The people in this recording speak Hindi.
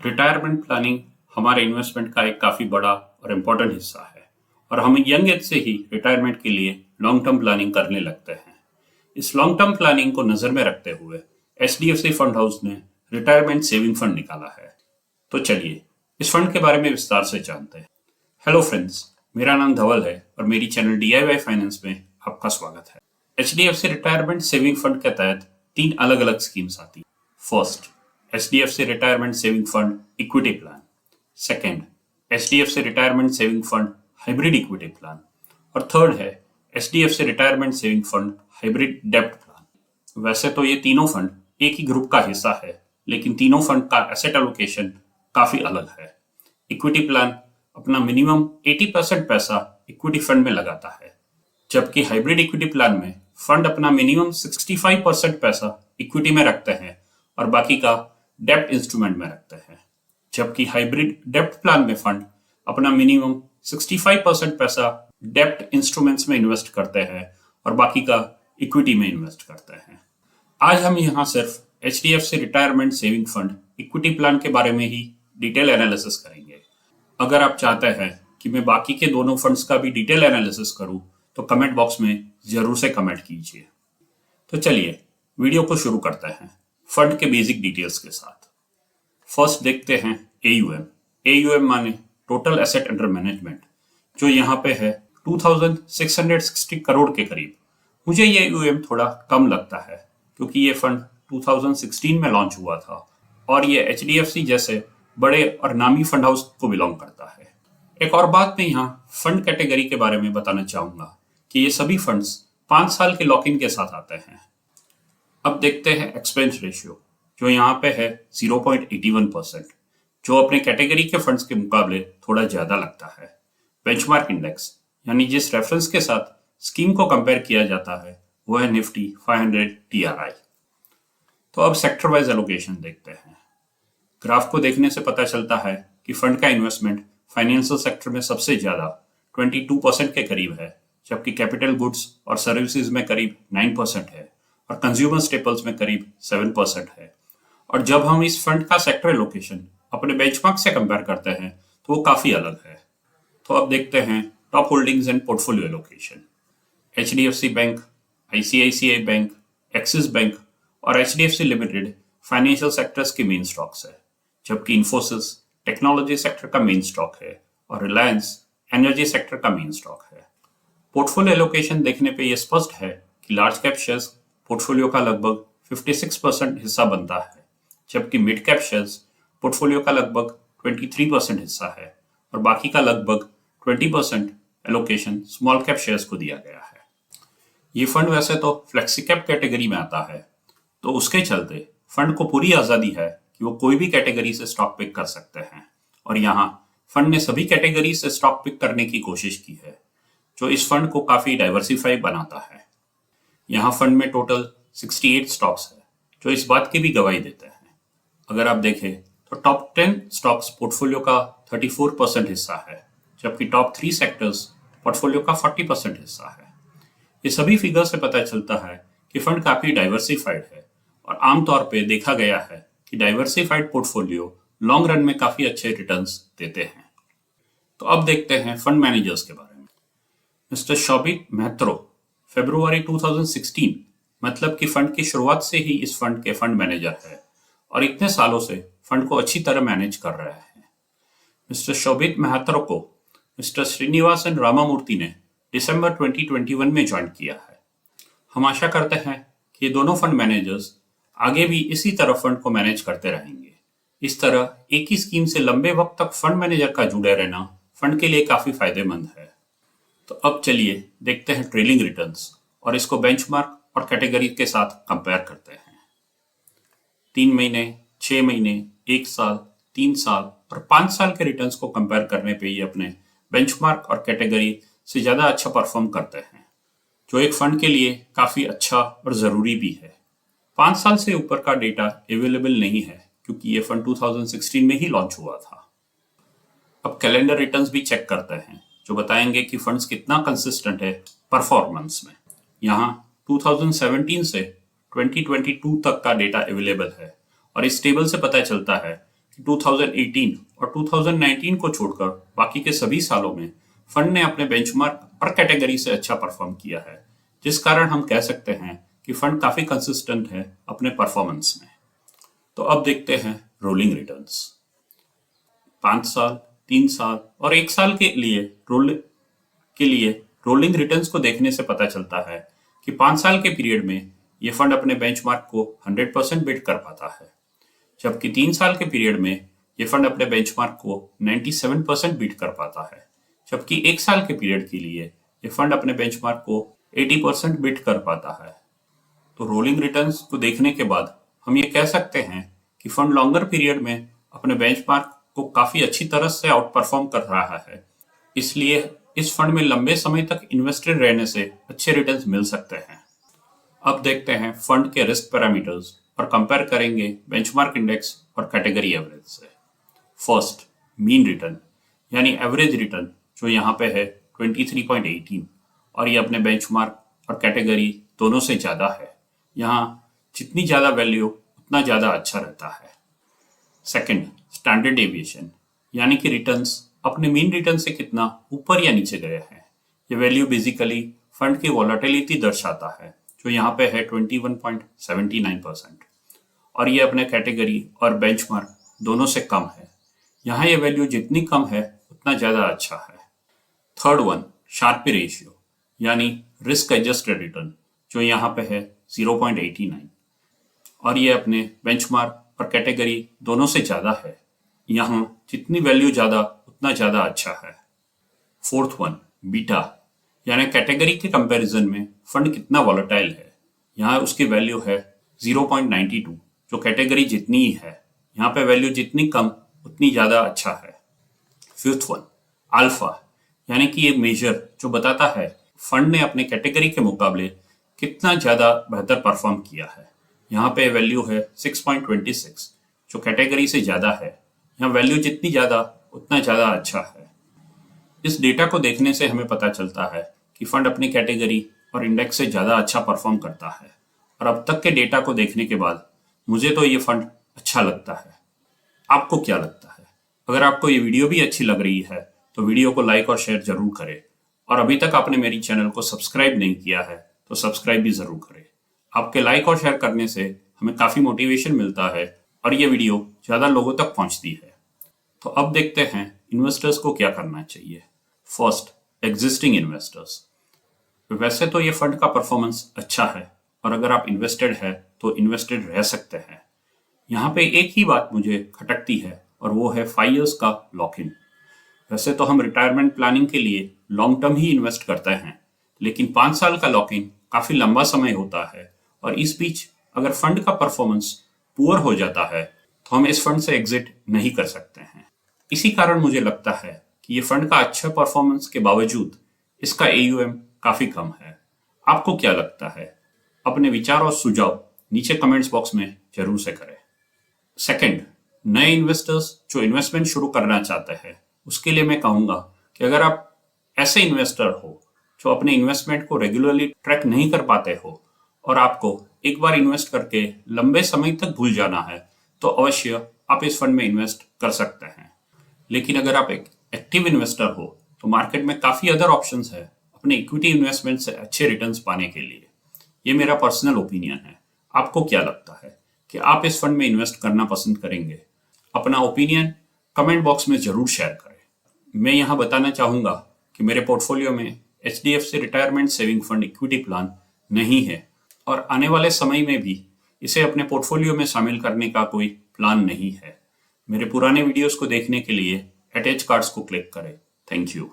रिटायरमेंट प्लानिंग हमारे इन्वेस्टमेंट का एक काफ़ी बड़ा और इम्पोर्टेंट हिस्सा है और हम यंग एज से ही रिटायरमेंट के लिए लॉन्ग टर्म प्लानिंग करने लगते हैं। इस लॉन्ग टर्म प्लानिंग को नज़र में रखते हुए HDFC फंड हाउस ने रिटायरमेंट सेविंग फंड निकाला है। तो चलिए इस फंड के बारे में विस्तार से जानते हैं। हेलो फ्रेंड्स, मेरा नाम धवल है और मेरी चैनल DIY फाइनेंस में आपका स्वागत है। HDFC रिटायरमेंट सेविंग फंड के तहत 3 अलग अलग स्कीम्स आती हैं। First, HDFC retirement saving fund equity plan. Second, HDFC retirement saving fund hybrid equity plan. और थर्ड है HDFC retirement saving fund hybrid डेब्ट प्लान। वैसे तो ये तीनों फंड एक ही ग्रुप का हिस्सा है, लेकिन तीनों फंड का एसेट एलोकेशन काफी अलग है। इक्विटी प्लान अपना मिनिमम 80% पैसा इक्विटी फंड में लगाता है, जबकि हाइब्रिड इक्विटी प्लान में फंड अपना मिनिमम 65% पैसा इक्विटी में रखते हैं और बाकी का डेब्ट इंस्ट्रूमेंट में रखते हैं। जबकि हाइब्रिड डेब्ट प्लान में फंड अपना मिनिमम 65% पैसा डेब्ट इंस्ट्रूमेंट्स में इन्वेस्ट करते हैं और बाकी का इक्विटी में इन्वेस्ट करते हैं। आज हम यहाँ सिर्फ HDFC retirement saving fund equity plan के बारे में ही डिटेल एनालिसिस करेंगे। अगर आप चाहते हैं कि मैं बाकी के दोनों फंड्स का भी डिटेल एनालिसिस करूं तो कमेंट बॉक्स में जरूर से कमेंट कीजिए। तो चलिए वीडियो को शुरू करते हैं फंड के बेसिक डिटेल्स के साथ। फर्स्ट देखते हैं AUM। AUM माने टोटल एसेट अंडर मैनेजमेंट, जो यहाँ पे है 2660 करोड़ के करीब। मुझे ये AUM थोड़ा कम लगता है क्योंकि ये फंड 2016 में लॉन्च हुआ था और ये HDFC जैसे बड़े और नामी फंड हाउस को बिलोंग करता है। एक और बात मैं यहाँ फंड कैटेगरी के बारे में बताना चाहूंगा कि ये सभी फंड्स 5 साल के लॉक इन के साथ आते हैं। अब देखते हैं एक्सपेंस रेशियो, जो यहाँ पे है 0.81%, जो अपने कैटेगरी के फंड्स के मुकाबले थोड़ा ज्यादा लगता है। बेंचमार्क इंडेक्स यानी जिस रेफरेंस के साथ स्कीम को कंपेयर किया जाता है वो है निफ्टी 500 TRI। तो अब सेक्टर वाइज एलोकेशन देखते हैं। ग्राफ को देखने से पता चलता है कि फंड का इन्वेस्टमेंट फाइनेंशियल सेक्टर में सबसे ज्यादा 22% के करीब है, जबकि कैपिटल गुड्स और सर्विसेज में करीब 9% है और कंज्यूमर स्टेपल्स में करीब 7% है। और जब हम इस फंड का सेक्टर एलोकेशन अपने बेंचमार्क से कंपेयर करते हैं तो वो काफी अलग है। तो अब देखते हैं top holdings and portfolio allocation. HDFC bank, ICICI bank, axis bank और HDFC लिमिटेड फाइनेंशियल सेक्टर्स के मेन स्टॉक्स है, जबकि इन्फोसिस टेक्नोलॉजी सेक्टर का मेन स्टॉक है और रिलायंस एनर्जी सेक्टर का मेन स्टॉक है। पोर्टफोलियो एलोकेशन देखने पे ये स्पष्ट है कि लार्ज कैप शेयर्स पोर्टफोलियो का लगभग 56% हिस्सा बनता है, जबकि मिड कैप शेयर्स पोर्टफोलियो का लगभग 23% हिस्सा है और बाकी का लगभग 20% एलोकेशन स्मॉल कैप शेयर्स को दिया गया है। ये फंड वैसे तो फ्लेक्सी कैप कैटेगरी में आता है, तो उसके चलते फंड को पूरी आजादी है कि वो कोई भी कैटेगरी से स्टॉक पिक कर सकते हैं और यहाँ फंड ने सभी कैटेगरी से स्टॉक पिक करने की कोशिश की है, जो इस फंड को काफी डाइवर्सिफाई बनाता है। यहाँ फंड में टोटल 68 स्टॉक्स है, जो इस बात की भी गवाही देते हैं। अगर आप देखें तो टॉप 10 स्टॉक्स पोर्टफोलियो का 34% हिस्सा है, जबकि टॉप 3 सेक्टर्स पोर्टफोलियो का 40% हिस्सा है। ये सभी फिगर से पता चलता है कि फंड काफी डाइवर्सिफाइड है और आमतौर पे देखा गया है कि डाइवर्सिफाइड पोर्टफोलियो लॉन्ग रन में काफी अच्छे रिटर्न्स देते हैं। तो अब देखते हैं फंड मैनेजर्स के बारे में। मिस्टर शोभित मेहत्रो फरवरी 2016 मतलब कि फंड की शुरुआत से ही इस फंड के फंड मैनेजर है और इतने सालों से फंड को अच्छी तरह मैनेज कर रहे हैं। मिस्टर शोभित मेहत्रो को मिस्टर श्रीनिवासन रामामूर्ति ने दिसंबर 2021 में ज्वाइन किया है। हम आशा करते हैं कि ये दोनों फंड मैनेजर्स आगे भी इसी तरह फंड को मैनेज करते रहेंगे। इस तरह एक ही स्कीम से लंबे वक्त तक फंड मैनेजर का जुड़े रहना फंड के लिए काफी फायदेमंद है। तो अब चलिए देखते हैं ट्रेलिंग रिटर्न्स और इसको बेंचमार्क और कैटेगरी के साथ कंपेयर करते हैं। 3 महीने, 6 महीने, 1 साल, 3 साल और 5 साल के रिटर्न्स को कंपेयर करने पे ये अपने बेंचमार्क और कैटेगरी से ज्यादा अच्छा परफॉर्म करते हैं, जो एक फंड के लिए काफी अच्छा और जरूरी भी है। 5 साल से ऊपर का डेटा अवेलेबल नहीं है क्योंकि ये फंड 2016 में ही लॉन्च हुआ था। अब कैलेंडर रिटर्न्स भी चेक करते हैं, जो बताएंगे कि फंड्स कितना कंसिस्टेंट है परफॉर्मेंस में। यहाँ 2017 से 2022 तक का डेटा अवेलेबल है और इस टेबल से पता चलता है कि 2018 और 2019 को छोड़कर बाकी के सभी सालों में फंड ने अपने बेंचमार्क और कैटेगरी से अच्छा परफॉर्म किया है, जिस कारण हम कह सकते हैं कि फंड काफी कंसिस्टेंट है अपने परफॉर्मेंस में। तो अब देखते हैं रोलिंग रिटर्न्स। 5 साल, 3 साल और 1 साल के लिए रोलिंग रिटर्न्स को देखने से पता चलता है कि 5 साल के पीरियड में ये फंड अपने बेंचमार्क को 100% बीट कर पाता है, जबकि 3 साल के पीरियड में ये फंड अपने बेंचमार्क को 97% बीट कर पाता है, जबकि 1 साल के पीरियड के लिए ये फंड अपने बेंचमार्क को 80% बीट कर पाता है। तो रोलिंग रिटर्न्स को देखने के बाद हम ये कह सकते हैं कि फंड लॉन्गर पीरियड में अपने बेंचमार्क को काफी अच्छी तरह से आउट परफॉर्म कर रहा है। इसलिए इस फंड में लंबे समय तक इन्वेस्टेड रहने से अच्छे रिटर्न्स मिल सकते हैं। अब देखते हैं फंड के रिस्क पैरामीटर्स और कंपेयर करेंगे बेंचमार्क इंडेक्स और कैटेगरी एवरेज से। फर्स्ट, मीन रिटर्न यानी एवरेज रिटर्न, जो यहाँ पे है 23.18 और ये अपने बेंचमार्क और कैटेगरी दोनों से ज्यादा है। यहाँ जितनी ज्यादा वैल्यू उतना ज्यादा अच्छा रहता है। सेकंड, स्टैंडर्ड डेविएशन यानी कि रिटर्न्स अपने मीन रिटर्न से कितना ऊपर या नीचे गए हैं। ये वैल्यू बेसिकली फंड की वॉलेटिलिटी दर्शाता है, जो यहाँ पे है 21.79% और ये अपने कैटेगरी और बेंचमार्क दोनों से कम है। यहाँ ये वैल्यू जितनी कम है उतना ज्यादा अच्छा है। थर्ड वन, शार्पी रेशियो यानी रिस्क एडजस्टेड रिटर्न, जो यहाँ पे है 0.89 और ये अपने बेंचमार्क और कैटेगरी दोनों से ज्यादा है। यहाँ जितनी वैल्यू ज्यादा उतना ज्यादा अच्छा है। फोर्थ वन, बीटा यानी कैटेगरी के कंपैरिजन में फंड कितना वॉलेटाइल है। यहाँ उसकी वैल्यू है 0.92, जो कैटेगरी जितनी ही है। यहाँ पे वैल्यू जितनी कम उतनी ज्यादा अच्छा है। फिफ्थ वन, अल्फा यानी कि ये मेजर जो बताता है फंड ने अपने कैटेगरी के मुकाबले कितना ज्यादा बेहतर परफॉर्म किया है। यहाँ पे वैल्यू है 6.26, जो कैटेगरी से ज्यादा है। यहाँ वैल्यू जितनी ज्यादा उतना ज्यादा अच्छा है। इस डेटा को देखने से हमें पता चलता है कि फंड अपनी कैटेगरी और इंडेक्स से ज्यादा अच्छा परफॉर्म करता है। और अब तक के डेटा को देखने के बाद मुझे तो ये फंड अच्छा लगता है। आपको क्या लगता है? अगर आपको ये वीडियो भी अच्छी लग रही है तो वीडियो को लाइक और शेयर जरूर करें, और अभी तक आपने मेरी चैनल को सब्सक्राइब नहीं किया है तो सब्सक्राइब भी जरूर करें। आपके लाइक और शेयर करने से हमें काफी मोटिवेशन मिलता है और ये वीडियो ज्यादा लोगों तक पहुंचती है। तो अब देखते हैं इन्वेस्टर्स को क्या करना चाहिए। First, existing investors. वैसे तो ये फंड का परफॉर्मेंस अच्छा है और अगर आप इन्वेस्टेड है तो इन्वेस्टेड रह सकते हैं। यहाँ पे एक ही बात मुझे खटकती है और वो है 5 इयर्स का लॉक इन। वैसे तो हम रिटायरमेंट प्लानिंग के लिए लॉन्ग टर्म ही इन्वेस्ट करते हैं, लेकिन 5 साल का लॉक इन काफी लंबा समय होता है और इस बीच अगर फंड का परफॉर्मेंस पुअर हो जाता है तो हम इस फंड से एग्जिट नहीं कर सकते हैं। इसी कारण मुझे लगता है कि ये फंड का अच्छा परफॉर्मेंस के बावजूद इसका AUM काफी कम है। आपको क्या लगता है? अपने विचार और सुझाव नीचे कमेंट्स बॉक्स में जरूर से करें। सेकंड, नए इन्वेस्टर्स जो इन्वेस्टमेंट शुरू करना चाहते हैं उसके लिए मैं कहूंगा कि अगर आप ऐसे इन्वेस्टर हो जो अपने इन्वेस्टमेंट को रेगुलरली ट्रैक नहीं कर पाते हो और आपको एक बार इन्वेस्ट करके लंबे समय तक भूल जाना है, तो अवश्य आप इस फंड में इन्वेस्ट कर सकते हैं। लेकिन अगर आप एक एक्टिव इन्वेस्टर हो तो मार्केट में काफी अदर ऑप्शंस है अपने इक्विटी इन्वेस्टमेंट से अच्छे रिटर्न्स पाने के लिए। ये मेरा पर्सनल ओपिनियन है। आपको क्या लगता है कि आप इस फंड में इन्वेस्ट करना पसंद करेंगे? अपना ओपिनियन कमेंट बॉक्स में जरूर शेयर करें। मैं यहाँ बताना चाहूंगा कि मेरे पोर्टफोलियो में HDFC retirement saving fund equity plan नहीं है और आने वाले समय में भी इसे अपने पोर्टफोलियो में शामिल करने का कोई प्लान नहीं है। मेरे पुराने वीडियोस को देखने के लिए अटैच कार्ड्स को क्लिक करें। Thank you.